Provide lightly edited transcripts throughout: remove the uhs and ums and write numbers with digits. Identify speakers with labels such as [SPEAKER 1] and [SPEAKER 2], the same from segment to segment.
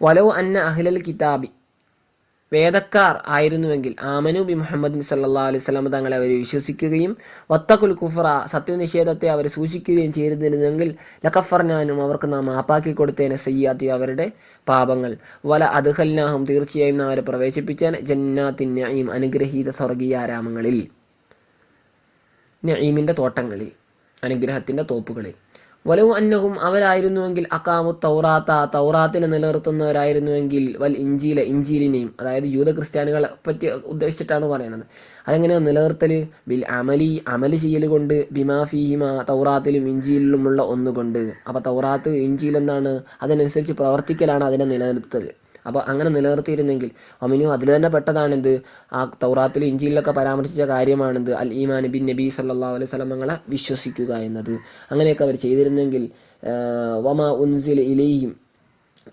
[SPEAKER 1] വലൗ അന്ന അഹ്ലൽ കിതാബി വേദക്കാർ ആയിരുന്നുവെങ്കിൽ ആമനു ബി മുഹമ്മദ് സല്ലല്ലാഹു അലൈഹി വസല്ലം തങ്ങളെ അവർ വിശ്വസിക്കുകയും വത്തഖുൽ കുഫ്ര സത്യനിഷേധത്തെ അവർ സൂക്ഷിക്കുകയും ചെയ്തിരുന്നെങ്കിൽ ലകഫർനാനും അവർക്ക് നാം മാപ്പാക്കി കൊടുത്തേനെ സയ്യാത്തി അവരുടെ പാപങ്ങൾ വല അദ്ഖൽനാഹും തീർച്ചയായും നാം അവരെ പ്രവേശിപ്പിച്ചാൻ ജന്നാത്തിൻ നഈം അനുഗ്രഹീത സ്വർഗീയാരാമങ്ങളിൽ നഈമിന്റെ തോട്ടങ്ങളിൽ അനുഗ്രഹത്തിന്റെ തോപ്പുകളിൽ വലൗ അന്നഹും അവരായിരുന്നുവെങ്കിൽ അഖാമു തൗറാത്തിനെ നിലനിർത്തുന്നവരായിരുന്നുവെങ്കിൽ വൽ ഇഞ്ചീലിനെയും അതായത് യൂത ക്രിസ്ത്യാനികളെ പറ്റി ഉദ്ദേശിച്ചിട്ടാണ് പറയുന്നത്. അതെങ്ങനെയാണ് നിലനിർത്തൽ? ബിൽ അമലി ചെയ്യൽ കൊണ്ട് ബിമാ ഫീഹിമ തൗറാത്തിലും ഇഞ്ചീലിലുമുള്ള ഒന്നുകൊണ്ട്. അപ്പൊ തൗറാത്ത് ഇഞ്ചീൽ എന്താണ്? അതിനനുസരിച്ച് പ്രവർത്തിക്കലാണ് അതിനെ നിലനിർത്തൽ. അപ്പോൾ അങ്ങനെ നിലനിർത്തിയിരുന്നെങ്കിൽ അമിനു അതിൽ തന്നെ പെട്ടതാണെന്ത്? ആ തൗറാത്തിൽ ഇഞ്ചിയിലൊക്കെ പരാമർശിച്ച കാര്യമാണെന്ത്? അൽ ഈമാൻ ബിൻ നബി സല്ലല്ലാഹു അലൈഹി വസല്ലം തങ്ങളെ വിശ്വസിക്കുക എന്നത്. അങ്ങനെയൊക്കെ അവർ ചെയ്തിരുന്നെങ്കിൽ വമാ ഉൻസില ഇലൈഹിം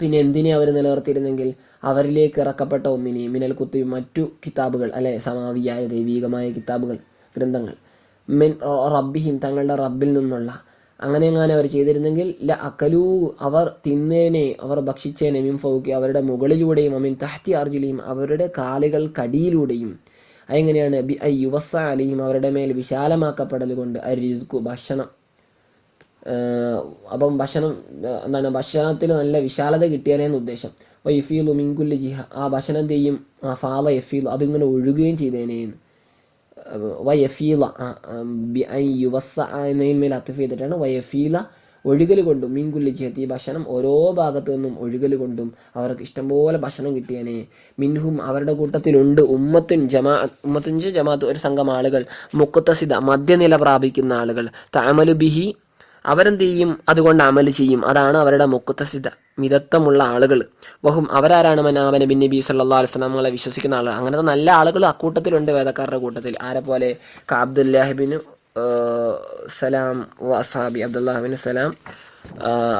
[SPEAKER 1] പിന്നെ എന്തിനെ അവർ നിലനിർത്തിയിരുന്നെങ്കിൽ അവരിലേക്ക് ഇറക്കപ്പെട്ട ഒന്നിനെയും മിനൽ കുത്തുബി മറ്റു കിതാബുകൾ അല്ലെ സമാവിയായ ദൈവീകമായ കിതാബുകൾ ഗ്രന്ഥങ്ങൾ മിൻ റബ്ബിഹിം തങ്ങളുടെ റബ്ബിൽ നിന്നുള്ള അങ്ങനെ എങ്ങാനും അവർ ചെയ്തിരുന്നെങ്കിൽ ല അക്കലൂ അവർ തിന്നേനെ അവർ ഭക്ഷിച്ചേനെ മിൻ ഫൗക്കി അവരുടെ മുകളിലൂടെയും അമിൻ തഹ്തി അർജിലിയും അവരുടെ കാലുകൾക്കടിയിലൂടെയും. അതെങ്ങനെയാണ്? ബി ഐ യുവസ അലിയും അവരുടെ മേൽ വിശാലമാക്കപ്പെടൽ കൊണ്ട് റിസ്കു ഭക്ഷണം. അപ്പം ഭക്ഷണം എന്താണ്? ഭക്ഷണത്തിൽ നല്ല വിശാലത കിട്ടിയാലേന്ന് ഉദ്ദേശം. വൈഫീലു മിൻകുല്ലി ജിഹ ആ ഭക്ഷണം ചെയ്യും ഫാല യഫീലു അതിങ്ങനെ ഒഴുകുകയും ചെയ്തേനേന്ന്. വയഫീല യുവസ എന്നതിന്മേൽ അത്ഫ് ചെയ്തിട്ടാണ് വയഫീല ഒഴുകൽ കൊണ്ടും മിൻകുല്ലി ജിഹത്ത് ഈ ഭക്ഷണം ഓരോ ഭാഗത്തു നിന്നും ഒഴുകൽ കൊണ്ടും അവർക്ക് ഇഷ്ടംപോലെ ഭക്ഷണം കിട്ടിയാനേ. മിൻഹും അവരുടെ കൂട്ടത്തിലുണ്ട് ഉമ്മത്തുൻ ജമാഅത്ത് ഒരു സംഘം ആളുകൾ മുഖത്തസിദ മധ്യനില പ്രാപിക്കുന്ന ആളുകൾ തഅമലു ബിഹി അവരെന്ത് ചെയ്യും? അതുകൊണ്ട് അമല് ചെയ്യും. അതാണ് അവരുടെ മുഖത്തസിദ മിതത്വമുള്ള ആളുകൾ. വഹും അവരാരാണ്? മനാമന ബിൻ നബി സല്ലല്ലാഹു അലൈഹി വസല്ലം നമ്മളെ വിശ്വസിക്കുന്ന ആളുകൾ. അങ്ങനത്തെ നല്ല ആളുകൾ അക്കൂട്ടത്തിലുണ്ട് വേദക്കാരുടെ കൂട്ടത്തിൽ. ആരെ പോലെ? അബ്ദുല്ലാഹിബിന് സലാം വഅസ്ഹാബി അബ്ദുല്ലാഹിബിന് സലാം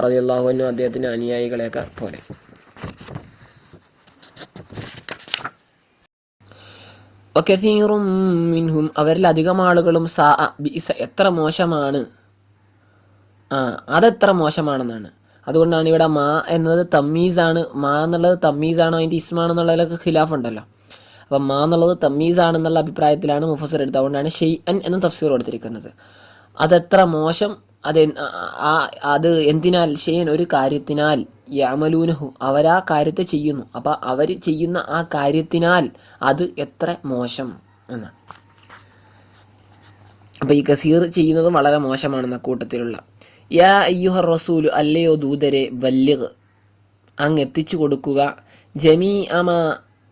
[SPEAKER 1] റളിയല്ലാഹു അൻഹു അദ്ദേഹത്തിന്റെ അനുയായികളെയൊക്കെ പോലെ. വകസീറും മിൻഹും അവരിൽ അധികം ആളുകളും എത്ര മോശമാണ് അതെത്ര മോശമാണെന്നാണ്. അതുകൊണ്ടാണ് ഇവിടെ മാ എന്നത് തമ്മീസാണ്. മാ എന്നുള്ളത് തമ്മീസാണോ അതിൻ്റെ ഇസ്മാണെന്നുള്ളതിലൊക്കെ ഖിലാഫ് ഉണ്ടല്ലോ. അപ്പം മാ എന്നുള്ളത് തമ്മീസാണെന്നുള്ള അഭിപ്രായത്തിലാണ് മുഫസ്സിർ എടുത്തത്. അതുകൊണ്ടാണ് ഷെയ്അൻ എന്ന് തഫ്സീർ കൊടുത്തിരിക്കുന്നത്. അതെത്ര മോശം അത് എന്തിനാൽ? ഷെയ്അൻ ഒരു കാര്യത്തിനാൽ യഅമലൂനഹു അവരാ കാര്യത്തെ ചെയ്യുന്നു. അപ്പൊ അവർ ചെയ്യുന്ന ആ കാര്യത്തിനാൽ അത് എത്ര മോശം എന്നാണ്. അപ്പൊ ഈ കസീർ ചെയ്യുന്നത് വളരെ മോശമാണെന്ന കൂട്ടത്തിലുള്ള. യാ അയ്യുഹർ റസൂലു അല്ലയോ ദൂതരെ ബല്ലിഗ് അങ്ങ് എത്തിച്ചു കൊടുക്കുക ജമീ അമ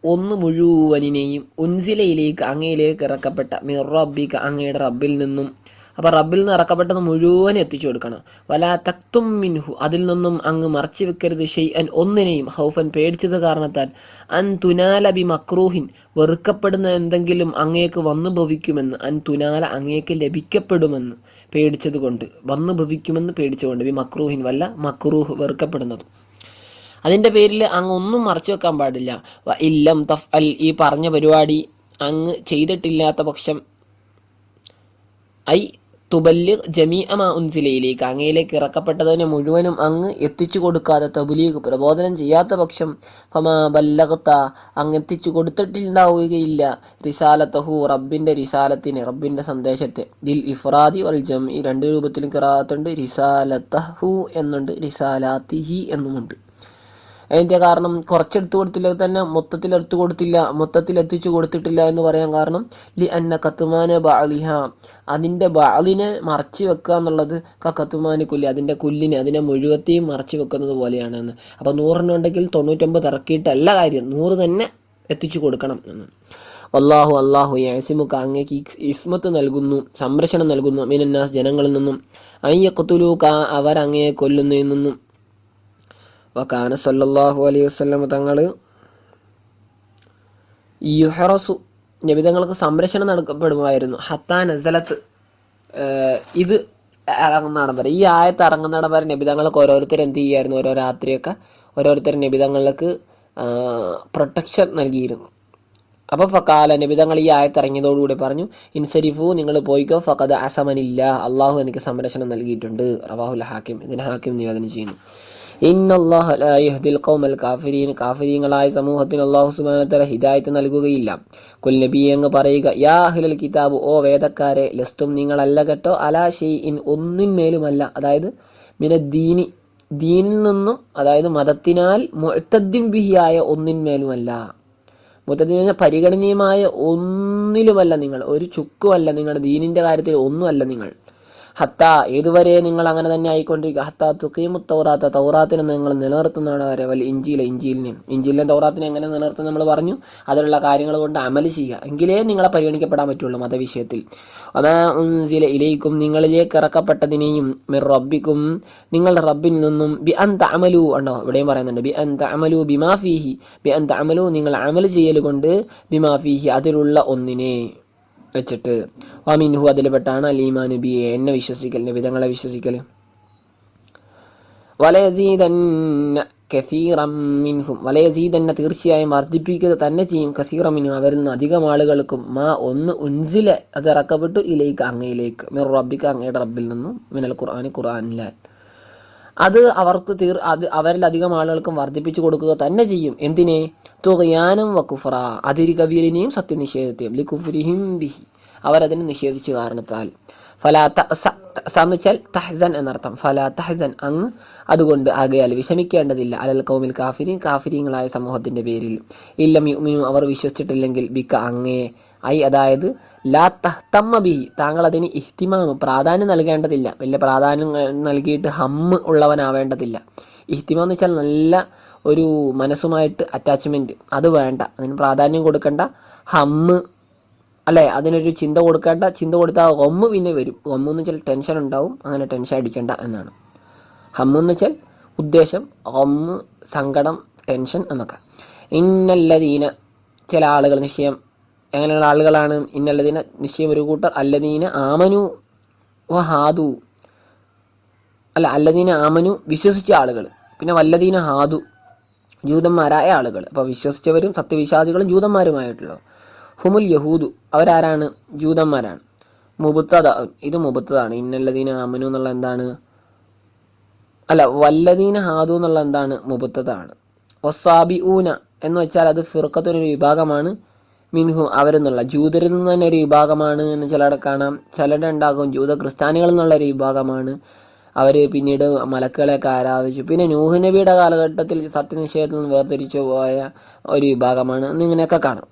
[SPEAKER 1] ഒന്ന് മുഴുവനിനെയും ഉൻസിലയിലേക്ക് അങ്ങയിലേക്ക് ഇറക്കപ്പെട്ട മിർ റബ്ബിക അങ്ങയുടെ റബ്ബിൽ നിന്നും. അപ്പൊ റബ്ബിൽ നിന്ന് ഇറക്കപ്പെട്ടത് മുഴുവൻ എത്തിച്ചു കൊടുക്കണം. വലാ തക്തും മിൻഹു അതിൽ നിന്നും അങ്ങ് മറച്ചു വെക്കരുത് ഷൈഅൻ ഒന്നിനെയും ഹൗഫൻ പേടിച്ചത് കാരണത്താൽ അൻ തുനാല ബി മക്രൂഹിൻ വെറുക്കപ്പെടുന്ന എന്തെങ്കിലും അങ്ങേക്ക് വന്നു ഭവിക്കുമെന്ന് അൻ തുനാല അങ്ങേക്ക് ലഭിക്കപ്പെടുമെന്ന് പേടിച്ചത് കൊണ്ട് വന്നു ഭവിക്കുമെന്ന് പേടിച്ചുകൊണ്ട് ബി മക്രൂഹിൻ വല്ല മക്രൂഹ് വെറുക്കപ്പെടുന്നത് അതിന്റെ പേരിൽ അങ്ങ് ഒന്നും മറച്ചു വെക്കാൻ പാടില്ല. ഇല്ലം തഫ് അൽ ഈ പറഞ്ഞ പരിപാടി അങ്ങ് ചെയ്തിട്ടില്ലാത്ത പക്ഷം ഐ തുബല്ലിഗ് ജമീഅ മാ ഉൻസിലയിലേക്ക് അങ്ങയിലേക്ക് ഇറക്കപ്പെട്ടതിനെ മുഴുവനും അങ്ങ് എത്തിച്ചു കൊടുക്കാതെ തബ്ലീഗ് പ്രബോധനം ചെയ്യാത്ത പക്ഷം ഫമാ ബല്ലഗ്ത അങ്ങ് എത്തിച്ചു കൊടുത്തിട്ടുണ്ടാവുകയില്ല റിസാലത്തഹു റബ്ബിന്റെ റിസാലത്തിനെ റബ്ബിന്റെ സന്ദേശത്തെ. ദിൽ ഇഫ്രാദി വൽ ജംഇ രണ്ട് രൂപത്തിലും ഖിറാഅത്തുണ്ട്. റിസാലത്തഹു എന്നുണ്ട്, റിസാലാത്തിഹി എന്നുമുണ്ട്. അതിന്റെ കാരണം കുറച്ചെടുത്തു കൊടുത്തില്ല തന്നെ മൊത്തത്തിൽ എത്തിച്ചു കൊടുത്തിട്ടില്ല എന്ന് പറയാൻ കാരണം ലി അന്ന കത്തുമാന ബഅലിഹ അതിന്റെ ബഅലിനെ മറച്ചു വെക്കുക എന്നുള്ളത് കത്തുമാനി കുല്ലി അതിന്റെ കുല്ലിനെ അതിനെ മുഴുവത്തെയും മറച്ചു വെക്കുന്നത് പോലെയാണെന്ന്. അപ്പൊ 100 ഉണ്ടെങ്കിൽ 99 ഇറക്കിയിട്ടല്ല കാര്യം, 100 തന്നെ എത്തിച്ചു കൊടുക്കണം എന്ന്. അല്ലാഹു യഅസിമുക അങ്ങേക്ക് ഇസ്മത്ത് നൽകുന്നു, സംരക്ഷണം നൽകുന്നു മിനന്നാസ് ജനങ്ങളിൽ നിന്നും അയ്യഖ്തുലൂക അവർ അങ്ങയെ കൊല്ലുന്നതിൽ നിന്നും. വകാന സല്ലല്ലാഹു അലൈഹി വസല്ലം തങ്ങൾ യുഹറസു നബിതങ്ങൾക്ക് സംരക്ഷണം നൽകപ്പെടുമായിരുന്നു. ഹത്താ നസലത്ത് ഇത് ഇറങ്ങുന്നിടം വരെ, ഈ ആയത്ത് ഇറങ്ങുന്നിടം വരെ നബിതങ്ങൾക്ക് ഓരോരുത്തർ എന്ത് ചെയ്യായിരുന്നു? ഓരോ രാത്രിയൊക്കെ ഓരോരുത്തർ നബിതങ്ങൾക്ക് പ്രൊട്ടക്ഷൻ നൽകിയിരുന്നു. അപ്പൊ ഫക്കാല നബിതങ്ങൾ ഈ ആയത്ത് ഇറങ്ങിയതോടുകൂടി പറഞ്ഞു ഇൻസരിഫു നിങ്ങൾ പോയിക്കോ ഫഖദ് അസമനില്ല അള്ളാഹു എനിക്ക് സംരക്ഷണം നൽകിയിട്ടുണ്ട്. റവാഹുൽ ഹാക്കിം ഇതിനെ ഹാക്കിം നിവേദനം ചെയ്യുന്നു. ഇന്നല്ലാഹ ലാ യഹ്ദിൽ ഖൗമൽ കാഫിരീൻ, കാഫിരീങ്ങളായ സമൂഹത്തിന് അല്ലാഹു സുബ്ഹാനഹു വ തആല ഹിദായത്ത് നൽകുകയില്ല. കുൽ നബിയെ അങ്ങ് പറയുക, യാ അഹ്ലൽ കിതാബ്, ഓ വേദക്കാരെ, ലസ്തും നിങ്ങളല്ല കേട്ടോ, അലാ ഷൈഇൻ ഒന്നിന്മേലുമല്ല, അതായത് മിനദ്ദീനി ദീനിൽ നിന്നും, അതായത് മതത്തിനാൽ മുഅ്തദ്ദിൻ ബിഹിയായ ഒന്നിന്മേലുമല്ല. മുഅ്തദ്ദിൻ പരിഗണനീയമായ ഒന്നിലുമല്ല നിങ്ങൾ, ഒരു ചുക്കുമല്ല നിങ്ങളുടെ ദീനിന്റെ കാര്യത്തിൽ ഒന്നുമല്ല നിങ്ങൾ. ഹത്ത ഏതുവരെ നിങ്ങൾ അങ്ങനെ തന്നെ ആയിക്കൊണ്ടിരിക്കുക, ഹത്ത തുഖീമുത്ത് തൗറാത്ത, തൗറാത്തിനെ നിങ്ങൾ നിലനിർത്തുന്നതാണ് വരെ, വൽ ഇഞ്ചീലിനെ തൗറാത്തിനെ എങ്ങനെ നിലനിർത്തുന്ന നമ്മൾ പറഞ്ഞു, അതിലുള്ള കാര്യങ്ങൾ കൊണ്ട് അമല് ചെയ്യുക, എങ്കിലേ നിങ്ങളെ പരിഗണിക്കപ്പെടാൻ പറ്റുള്ളൂ മതവിഷയത്തിൽ. വമാ ഉൻസില ഇലൈക്കും, നിങ്ങളിലേക്ക് ഇറക്കപ്പെട്ടതിനെയും, മിർ റബ്ബിക്കും, നിങ്ങളുടെ റബ്ബിൽ നിന്നും, ബി അൻ തഅമലു, ഉണ്ടോ ഇവിടെയും പറയുന്നുണ്ട്, ബി അൻ തഅമലു ബിമാ ഫീഹി, ബി അൻ തഅമലു നിങ്ങൾ അമൽ ചെയ്യൽ കൊണ്ട്, ബിമാ ഫീഹി അതിലുള്ള ഒന്നിനെ വെച്ചിട്ട്, വമിൻഹു അതിൽപ്പെട്ടാണ് അലീമാനു ബി എന്നെ വിശ്വസിക്കൽ, നബിതങ്ങളെ വിശ്വസിക്കൽ. വലയസീദന്ന കസീറം മിൻഹും, വലയസീദന്ന തീർച്ചയായും വർദ്ധിപ്പിക്കുക തന്നെ ചെയ്യും, കസീറം മിൻഹും അവരിൽ നിന്ന് അധികം ആളുകൾക്കും, മാ ഒന്ന് ഉൻസില അത് ഇറക്കപ്പെട്ടു, ഇലേക്ക് അങ്ങയിലേക്ക്, മിർ റബ്ബിക അങ്ങയുടെ റബ്ബിൽ നിന്നും, മിനൽ ഖുർആനി ഖുർആനിലാൽ അത് അവർക്ക് അത് അവരിലധികം ആളുകൾക്കും വർദ്ധിപ്പിച്ചു കൊടുക്കുക തന്നെ ചെയ്യും. എന്തിനെ? തുഗ്യാനം വകുഫറ അതിരികവിയലിനെയും സത്യനിഷേധത്തെയും, ലികുഫ്രിഹിം ബിഹി അവരതിനെ നിഷേധിച്ച കാരണത്താൽ. ഫലാ എന്ന് വെച്ചാൽ തഹ്സൻ എന്നർത്ഥം. ഫലാ തഹ്സൻ അങ്ങ് അതുകൊണ്ട് ആകയാൽ വിഷമിക്കേണ്ടതില്ല, അലൽ ഖൗമിൽ കാഫിരീൻ കാഫിരീങ്ങളായ സമൂഹത്തിന്റെ പേരിൽ, ഇല്ലം യുഅ്മിനു അവർ വിശ്വസിച്ചിട്ടില്ലെങ്കിൽ, ബിക അങ്ങേ, ഐ അതായത് ലാ തഹ്തമ്മ ബിഹി താങ്കൾ അതിന് ഇഹ്തിമാം പ്രാധാന്യം നൽകേണ്ടതില്ല, വലിയ പ്രാധാന്യം നൽകിയിട്ട് ഹമ്മ് ഉള്ളവനാവേണ്ടതില്ല. ഇഹ്തിമാം എന്ന് വെച്ചാൽ നല്ല ഒരു മനസ്സുമായിട്ട് അറ്റാച്ച്മെന്റ്, അത് വേണ്ട, അതിന് പ്രാധാന്യം കൊടുക്കേണ്ട. ഹമ്മ് അല്ലെ, അതിനൊരു ചിന്ത കൊടുക്കേണ്ട, ചിന്ത കൊടുത്താൽ ഹമ്മ് പിന്നെ വരും. ഹമ്മ് എന്ന് വെച്ചാൽ ടെൻഷൻ ഉണ്ടാവും, അങ്ങനെ ടെൻഷൻ അടിക്കേണ്ട എന്നാണ്. ഹമ്മ് എന്ന് വെച്ചാൽ ഉദ്ദേശം, ഹമ്മ് സങ്കടം, ടെൻഷൻ എന്നൊക്കെ. ഇന്നല്ലദീന ചില ആളുകൾ, നിശ്ചയം എങ്ങനെയുള്ള ആളുകളാണ്? ഇന്നല്ലദീന നിശ്ചയം ഒരു കൂട്ടർ, അല്ലദീന ആമനു വഹാദു അല്ല അല്ലദീന ആമനു വിശ്വസിച്ച ആളുകൾ, പിന്നെ വല്ലദീന ഹാദു ജൂതന്മാരായ ആളുകൾ. അപ്പോൾ വിശ്വസിച്ചവരും സത്യവിശ്വാസികളും ജൂതന്മാരുമായിട്ടുള്ള ഹുമുൽ യഹൂദു അവരാരാണ്? ജൂതന്മാരാണ്. മുബത്തദ ഇത് മുബത്തതാണ്. ഇന്നല്ലദീന ആമനു എന്നുള്ള എന്താണ്? അല്ല വല്ലദീന ഹാദു എന്നുള്ള എന്താണ്? മുബത്തതാണ്. വസാബിഊന എന്ന് വെച്ചാൽ അത് ഫിർഖത്തുനൊരു വിഭാഗമാണ്, മിൻഹു അവരെന്നുള്ള ജൂതരിൽ നിന്ന് തന്നെ ഒരു വിഭാഗമാണ് എന്ന് ചിലരുടെ കാണാം. ചിലരുടെ ഉണ്ടാകും ജൂത ക്രിസ്ത്യാനികളിൽ നിന്നുള്ള ഒരു വിഭാഗമാണ്. അവർ പിന്നീട് മലക്കുകളെയൊക്കെ ആരാധിച്ചു. പിന്നെ നൂഹ് നബിയുടെ കാലഘട്ടത്തിൽ സത്യനിഷേധത്തിൽ നിന്ന് വേർതിരിച്ചു പോയ ഒരു വിഭാഗമാണ് എന്നിങ്ങനെയൊക്കെ കാണാം.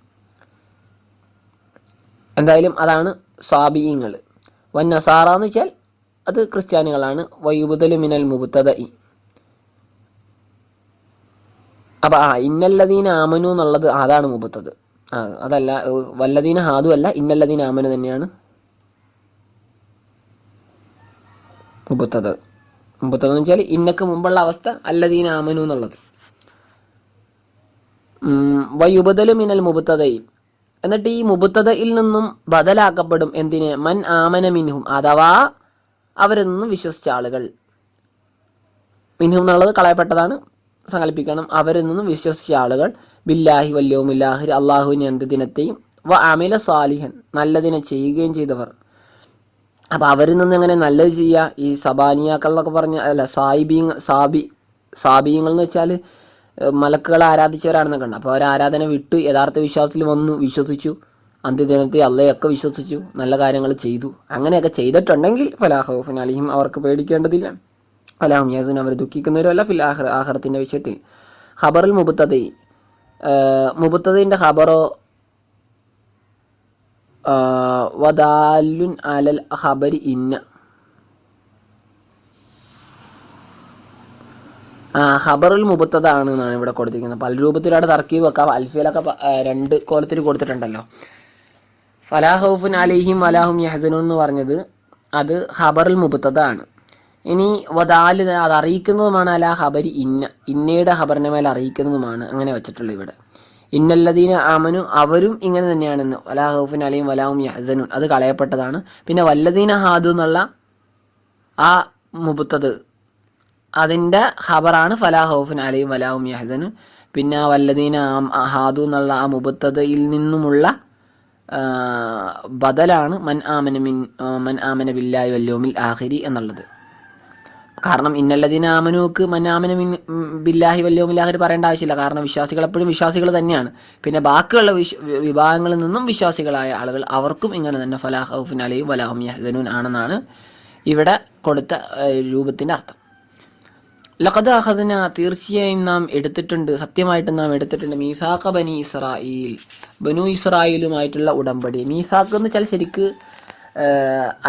[SPEAKER 1] എന്തായാലും അതാണ് സ്വാബിയങ്ങൾ. വൻ നസാറ എന്ന് വെച്ചാൽ അത് ക്രിസ്ത്യാനികളാണ്. വയുബുദലു മിനൽ മുബ്തദഇ. അപ്പൊ ഇന്നല്ലദീന ആമനു എന്നുള്ളത് അതാണ് മുബത്തത്. അതല്ല വല്ലദീന ഹാദു അല്ല, ഇന്നല്ലദീന ആമനു തന്നെയാണ് മുബത്തത്. മുബത്തത് എന്ന് വെച്ചാൽ ഇന്നക്ക് മുമ്പുള്ള അവസ്ഥ, അല്ലദീന ആമനു എന്നുള്ളത്. വയുബദലു മിനൽ മുബ്തദഇ എന്നിട്ട് ഈ മുബ്തദയിൽ നിന്നും ബദലാക്കപ്പെടും. എന്തിന്? മൻ ആമന മിൻഹും അഥവാ അവരിൽ നിന്നും വിശ്വസിച്ച ആളുകൾ. മിൻഹും എന്നുള്ളത് കളയപ്പെട്ടതാണ്, സങ്കല്പിക്കണം. അവരിൽ നിന്നും വിശ്വസിച്ച ആളുകൾ, ബില്ലാഹി വല്യൗമിൽ ആഖിർ അള്ളാഹുവിനെ അന്ത്യദിനത്തെയും, വ അമില സാലിഹൻ നല്ലതിനെ ചെയ്യുകയും ചെയ്തവർ. അപ്പൊ അവരിൽ നിന്ന് എങ്ങനെ നല്ലത് ചെയ്യുക? ഈ സബാനിയാക്കൾ എന്നൊക്കെ പറഞ്ഞ അല്ല സാബിയങ്ങൾ എന്ന് വെച്ചാൽ മലക്കുകളെ ആരാധിച്ചവരാണെന്നൊക്കെ ഉണ്ട്. അപ്പോൾ അവർ ആരാധന വിട്ട് യഥാർത്ഥ വിശ്വാസത്തിൽ വന്നു, വിശ്വസിച്ചു, അന്ത്യദിനത്തെ അള്ളയൊക്കെ വിശ്വസിച്ചു, നല്ല കാര്യങ്ങൾ ചെയ്തു. അങ്ങനെയൊക്കെ ചെയ്തിട്ടുണ്ടെങ്കിൽ ഫലാ ഖൗഫുൻ അലൈഹിം അവർക്ക് പേടിക്കേണ്ടതില്ല, ഫലാഹും യഹ്സനൂൻ അവർ ദുഃഖിക്കുന്നവരല്ല, ഫിൽ ആഖിറ ആഖിറത്തിന്റെ വിഷയത്തിൽ. ഖബറുൽ മുബ്തദഇ മുബ്തദഇന്റെ ഖബറോ വദാലുൻ അലൽ ഖബരി ഇന്ന ഖബറുൽ മുബ്തദ ആണ് എന്നാണ് ഇവിടെ കൊടുത്തിരിക്കുന്നത്. പല രൂപത്തിലാണ് തർക്കീബ് വെക്കാം. അൽഫിയിലൊക്കെ രണ്ട് കോലത്തിൽ കൊടുത്തിട്ടുണ്ടല്ലോ. ഫലാ ഖൗഫുൻ അലൈഹിം വലാഹും യഹ്സനൂൻ എന്ന് പറഞ്ഞത് അത് ഖബറുൽ മുബ്തദ ആണ്. ഇനി വദാല് അത് അറിയിക്കുന്നതുമാണ്, അല ഖബരി ഇന്നയുടെ ഖബറിനെ മേലെ അറിയിക്കുന്നതുമാണ്. അങ്ങനെ വെച്ചിട്ടുള്ളത് ഇവിടെ. ഇന്നല്ലദീന ആമനു അവരും ഇങ്ങനെ തന്നെയാണെന്ന്, വലാ ഖൗഫുൻ അലൈഹിം വലാഹും യഹ്സനൂൻ അത് കളയപ്പെട്ടതാണ്. പിന്നെ വല്ലദീന ഹാദു എന്നുള്ള ആ മുബ്തദ് അതിൻ്റെ ഖബറാണ് ഫലാ ഖൗഫുൻ അലൈഹിം വലാഹും യഹ്സനൂൻ. പിന്നെ വല്ലദീന ഹാദു എന്നുള്ള ആ മുബ്തദയിൽ നിന്നുമുള്ള ബദലാണ് മൻ ആമന ബില്ലാഹി വൽ യൗമിൽ ആഖിരി എന്നുള്ളത്. കാരണം ഇന്നല്ലദീന ആമനൂക്ക് മന്നാമന ബില്ലാഹി വല്യൗമിൽ പറയേണ്ട ആവശ്യമില്ല. കാരണം വിശ്വാസികൾ എപ്പോഴും വിശ്വാസികൾ തന്നെയാണ്. പിന്നെ ബാക്കിയുള്ള വിഭാഗങ്ങളിൽ നിന്നും വിശ്വാസികളായ ആളുകൾ അവർക്കും ഇങ്ങനെ തന്നെ ഫലാ ഖൗഫുൻ അലൈഹിം വലാ ഹും യഹ്സനൂൻ ആണെന്നാണ് ഇവിടെ കൊടുത്ത രൂപത്തിന്റെ അർത്ഥം. ലഖദ് അഖദ്ന, തീർച്ചയായും നാം എടുത്തിട്ടുണ്ട്, സത്യമായിട്ട് നാം എടുത്തിട്ടുണ്ട്, മീസാഖ ബനി ഇസ്രായീൽ, ബനു ഇസ്രായേലുമായിട്ടുള്ള ഉടമ്പടി. മീസാഖ് എന്ന് വെച്ചാൽ ശരിക്ക്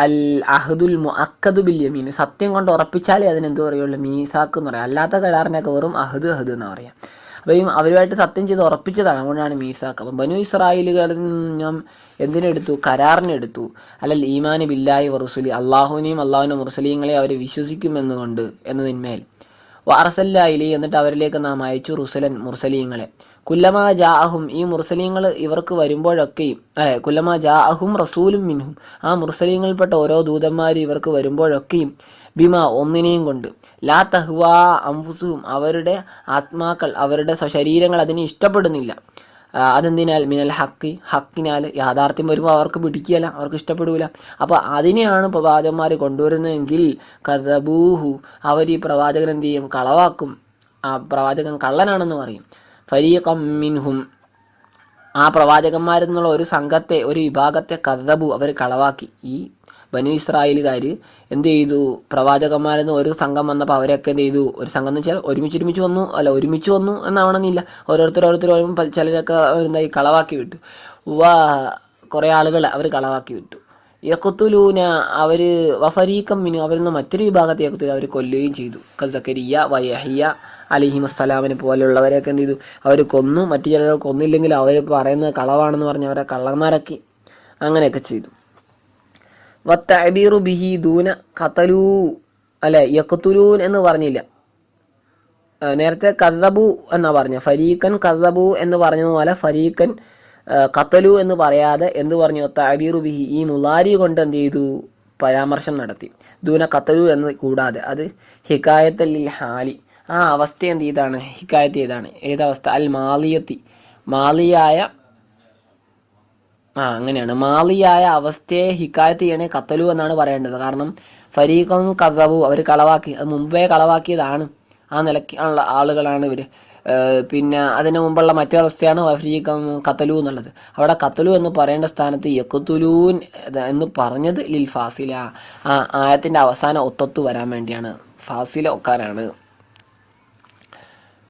[SPEAKER 1] അൽ അഹദുൽ മുഅക്കദു ബിൽ യമീൻ, സത്യം കൊണ്ട് ഉറപ്പിച്ചാലേ അതിനെന്ത് പറയുള്ളൂ, മീസാഖ് എന്ന് പറയാം. അല്ലാത്ത കരാറിനൊക്കെ വെറും അഹദ് അഹദ് എന്ന് പറയാം. അപ്പം അവരുമായിട്ട് സത്യം ചെയ്ത് ഉറപ്പിച്ചതാണ്, അതുകൊണ്ടാണ് മീസാഖ്. അപ്പം ബനു ഇസ്രായേലുകളിൽ നാം എന്തിനെടുത്തു, കരാറിനെടുത്തു. അല്ലൽ ഈമാനി ബില്ലാഹി വറുസുലി, അള്ളാഹുവിനെയും അള്ളാഹുവിൻ്റെ മുർസലീങ്ങളെ അവർ വിശ്വസിക്കുമെന്നുകൊണ്ട് എന്നതിന്മേൽ. വഅർസൽന ഇലൈഹി, എന്നിട്ട് അവരിലേക്ക് നാം അയച്ചു റുസലൻ, മുർസലീങ്ങളെ. കുല്ലമാ ജാഅഹും, ഈ മുർസലീങ്ങൾ ഇവർക്ക് വരുമ്പോഴൊക്കെയും, കുല്ലമാ ജാഅഹും റസൂലും മിൻഹും, ആ മുർസലീങ്ങളിൽപ്പെട്ട ഓരോ ദൂതന്മാരും ഇവർക്ക് വരുമ്പോഴൊക്കെയും, ബിമാ, ഒന്നിനെയും കൊണ്ട്, ലാ തഹ്വാ അൻഫുസുഹും, അവരുടെ ആത്മാക്കൾ, അവരുടെ ശരീരങ്ങൾ അതിനെ ഇഷ്ടപ്പെടുന്നില്ല. അതെന്തിനാൽ, മിനൽ ഹക്കി, ഹക്കിനാൽ, യാഥാർത്ഥ്യം വരുമ്പോൾ അവർക്ക് പിടിക്കുകയില്ല, അവർക്ക് ഇഷ്ടപ്പെടില്ല. അപ്പോൾ അതിനെയാണ് പ്രവാചകന്മാർ കൊണ്ടുവരുന്നതെങ്കിൽ കദബൂഹു, അവർ ഈ പ്രവാചകൻ എന്ത് ചെയ്യും, കളവാക്കും. ആ പ്രവാചകൻ കള്ളനാണെന്ന് പറയും. ഫരീഖം മിൻഹും, ആ പ്രവാചകന്മാരെന്നുള്ള ഒരു സംഘത്തെ, ഒരു വിഭാഗത്തെ കദബു, അവർ കളവാക്കി. ഈ ബനു ഇസ്രായേലുകാർ എന്ത് ചെയ്തു, പ്രവാചകന്മാരെന്ന് ഒരു സംഘം വന്നപ്പോൾ അവരൊക്കെ എന്ത് ചെയ്തു, ഒരു സംഘം എന്ന് വെച്ചാൽ ഒരുമിച്ച് വന്നു എന്നാവണമെന്നില്ല, ഓരോരുത്തരും ചിലരൊക്കെ എന്തായി കളവാക്കി വിട്ടു. കുറേ ആളുകൾ അവർ കളവാക്കി വിട്ടു. യഖ്തുലൂന, അവർ വഫരീഖം മിൻഹു, അവരിൽ നിന്ന് മറ്റൊരു വിഭാഗത്തെ യഖ്തുലൂന, അവർ കൊല്ലുകയും ചെയ്തു. സക്കരിയ വയഹിയ അലൈഹിമുസ്സലാമിനെ പോലെയുള്ളവരെയൊക്കെ എന്ത് ചെയ്തു, അവർ കൊന്നു. മറ്റു ചിലർ കൊന്നില്ലെങ്കിൽ അവർ പറയുന്നത് കളവാണെന്ന് പറഞ്ഞ് അവരെ കള്ളന്മാരാക്കി. അങ്ങനെയൊക്കെ ചെയ്തു. വത്തഅബീറു ബിഹി ദൂന ഖതലൂ, അല്ലെ യഖ്തുലൂൻ എന്ന് പറഞ്ഞില്ല, നേരത്തെ കദബു എന്നാ പറഞ്ഞ, ഫരീഖൻ കദബു എന്ന് പറഞ്ഞതുപോലെ ഫരീഖൻ ഖതലു എന്ന് പറയാതെ എന്ത് പറഞ്ഞു, തഅബീറു ബിഹി, ഈ മുലാരി കൊണ്ട് എന്ത് ചെയ്തു, പരാമർശം നടത്തി. ദൂന ഖതലു എന്ന് കൂടാതെ, അത് ഹികായത്തൽ ലിൽ ഹാലി, ആ അവസ്ഥ എന്ത് ചെയ്താണ്, ഹിക്കായത്ത് ചെയ്താണ്. ഏതവസ്ഥ, അൽ മാലിയത്തി, മാലിയായ, അങ്ങനെയാണ്, മാലിയായ അവസ്ഥയെ ഹിക്കായത്ത് ചെയ്യണേ ഖതലു എന്നാണ് പറയേണ്ടത്. കാരണം ഫരീഖും കദബു, അവർ കളവാക്കി, അത് മുമ്പേ കളവാക്കിയതാണ്, ആ നിലയ്ക്ക് ഉള്ള ആളുകളാണ് ഇവർ. പിന്നെ അതിന് മുമ്പുള്ള മറ്റൊരവസ്ഥയാണ് ഫരീഖും ഖതലു എന്നുള്ളത്. അവിടെ ഖതലു എന്ന് പറയേണ്ട സ്ഥാനത്ത് യഖ്തുലൂൻ എന്ന് പറഞ്ഞത് ലിൽ ഫാസില, ആ ആയത്തിന്റെ അവസാനം ഒത്തൊത്തു വരാൻ വേണ്ടിയാണ്, ഫാസില ഒക്കാനാണ്.